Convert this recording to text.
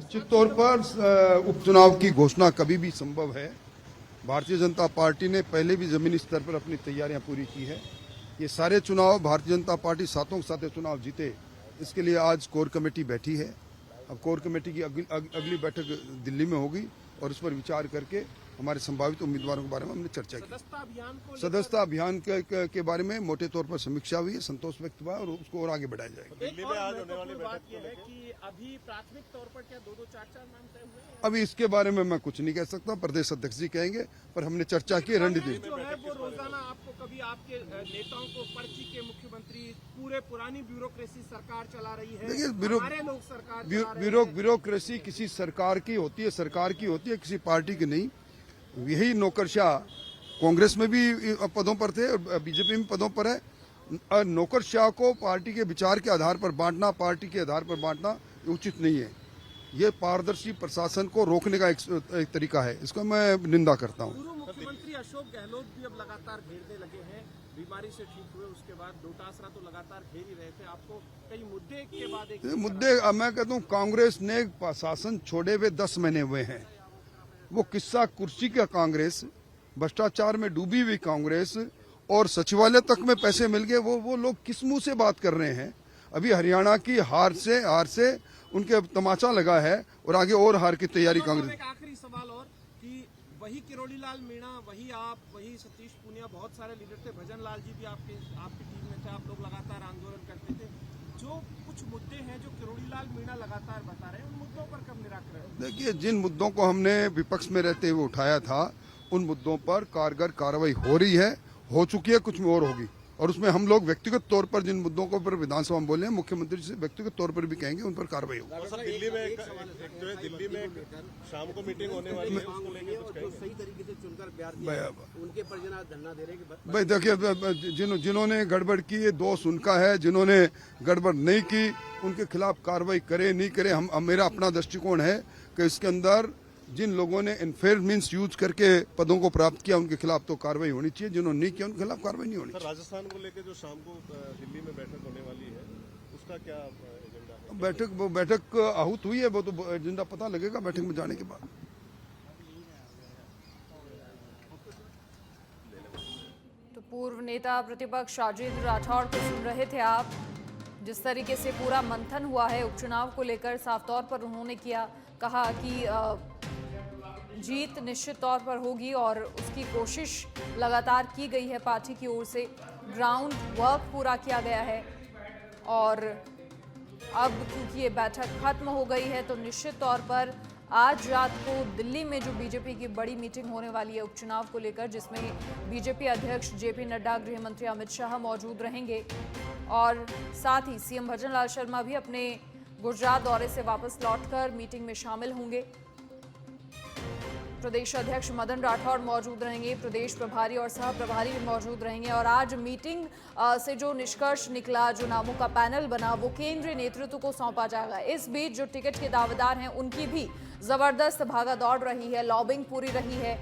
निश्चित तौर पर उपचुनाव की घोषणा कभी भी संभव है। भारतीय जनता पार्टी ने पहले भी जमीनी स्तर पर अपनी तैयारियां पूरी की है। ये सारे चुनाव भारतीय जनता पार्टी सातों के साथ चुनाव जीते, इसके लिए आज कोर कमेटी बैठी है। अब कोर कमेटी की अगली बैठक दिल्ली में होगी और उस पर विचार करके हमारे संभावित उम्मीदवारों के बारे में हमने चर्चा की। सदस्यता अभियान के बारे में मोटे तौर पर समीक्षा हुई है, संतोष व्यक्त हुआ और उसको और आगे बढ़ाया जाएगा। दिल्ली में आज होने वाली बात यह है कि अभी प्राथमिक तौर पर क्या 2-2, 4-4 नाम तय हुए हैं? अभी इसके बारे में मैं कुछ नहीं कह सकता, प्रदेश अध्यक्ष जी कहेंगे, पर हमने चर्चा की रणनीति। जो है वो रोजाना आपको कभी आपके नेताओं को पर्ची के मुख्यमंत्री, पूरे पुरानी ब्यूरोक्रेसी सरकार चला रही है, हमारे लोग सरकार ब्यूरोक्रेसी किसी सरकार की होती है, किसी पार्टी की नहीं। यही नौकरशाह कांग्रेस में भी पदों पर थे और बीजेपी में पदों पर है। नौकरशाह को पार्टी के विचार के आधार पर बांटना, पार्टी के आधार पर बांटना उचित नहीं है। ये पारदर्शी प्रशासन को रोकने का एक तरीका है, इसको मैं निंदा करता हूँ। पूर्व मुख्यमंत्री अशोक गहलोत भी अब लगातार घेरने लगे हैं। बीमारी से ठीक हुए उसके बाद डोटासरा तो लगातार घेर ही रहे थे आपको, कई मुद्दे के बाद एक मुद्दे। मैं कहता हूँ कांग्रेस ने शासन छोड़े हुए 10 महीने हुए हैं। वो किस्सा कुर्सी का कांग्रेस, भ्रष्टाचार में डूबी हुई कांग्रेस और सचिवालय तक में पैसे मिल गए, वो लोग किस मुंह से बात कर रहे हैं? अभी हरियाणा की हार से उनके तमाचा लगा है और आगे और हार की तैयारी कांग्रेस। एक आखिरी सवाल और कि वही किरोड़ी लाल मीणा, वही आप, वही सतीश पूनिया, बहुत सारे लीडर थे, भजन लाल जी भी आपकी टीम में थे, आप लोग लगातार आंदोलन करते थे। जो कुछ मुद्दे हैं जो किरोड़ी लाल मीणा लगातार बता रहे हैं, उन मुद्दों पर कब निराकरण? देखिए, जिन मुद्दों को हमने विपक्ष में रहते हुए उठाया था, उन मुद्दों पर कारगर कार्रवाई हो रही है, हो चुकी है, कुछ में और होगी। और उसमें हम लोग व्यक्तिगत तौर पर जिन मुद्दों को पर विधानसभा में बोले हैं, मुख्यमंत्री से व्यक्तिगत तौर पर भी कहेंगे, उन पर कार्रवाई होगी। दिल्ली में शाम को मीटिंग होने वाली है, उसको लेके कुछ कहेंगे? सही तरीके से चुनकर बयान दिया, उनके पर धरना दे रहे हैं। भाई देखिए, जिन्होंने गड़बड़ की, ये दोष उनका है। जिन्होंने गड़बड़ नहीं की, उनके खिलाफ कार्रवाई करे नहीं करे, मेरा अपना दृष्टिकोण है कि इसके अंदर जिन लोगों ने अनफेयर मींस यूज करके पदों को प्राप्त किया, उनके खिलाफ तो कार्रवाई होनी चाहिए। जिन्होंने नहीं किया, उनके खिलाफ कार्रवाई नहीं होनी चाहिए। राजस्थान को लेकर जो शाम को दिल्ली में बैठक होने वाली है, उसका क्या एजेंडा है? बैठक आहूत हुई है, वो तो एजेंडा पता लगेगा बैठक में जाने के बाद। तो पूर्व नेता प्रतिपक्ष राजेंद्र राठौड़ को सुन रहे थे आप। जिस तरीके से पूरा मंथन हुआ है उपचुनाव को लेकर, साफ तौर पर उन्होंने कहा कि जीत निश्चित तौर पर होगी और उसकी कोशिश लगातार की गई है पार्टी की ओर से। ग्राउंड वर्क पूरा किया गया है और अब क्योंकि ये बैठक खत्म हो गई है तो निश्चित तौर पर आज रात को दिल्ली में जो बीजेपी की बड़ी मीटिंग होने वाली है उपचुनाव को लेकर, जिसमें बीजेपी अध्यक्ष जेपी नड्डा, गृह मंत्री अमित शाह मौजूद रहेंगे और साथ ही सीएम भजन लाल शर्मा भी अपने गुजरात दौरे से वापस लौटकर मीटिंग में शामिल होंगे। प्रदेश अध्यक्ष मदन राठौड़ मौजूद रहेंगे, प्रदेश प्रभारी और सह प्रभारी भी मौजूद रहेंगे और आज मीटिंग से जो निष्कर्ष निकला, जो नामों का पैनल बना, वो केंद्रीय नेतृत्व को सौंपा जाएगा। इस बीच जो टिकट के दावेदार हैं, उनकी भी जबरदस्त भागा दौड़ रही है, लॉबिंग पूरी रही है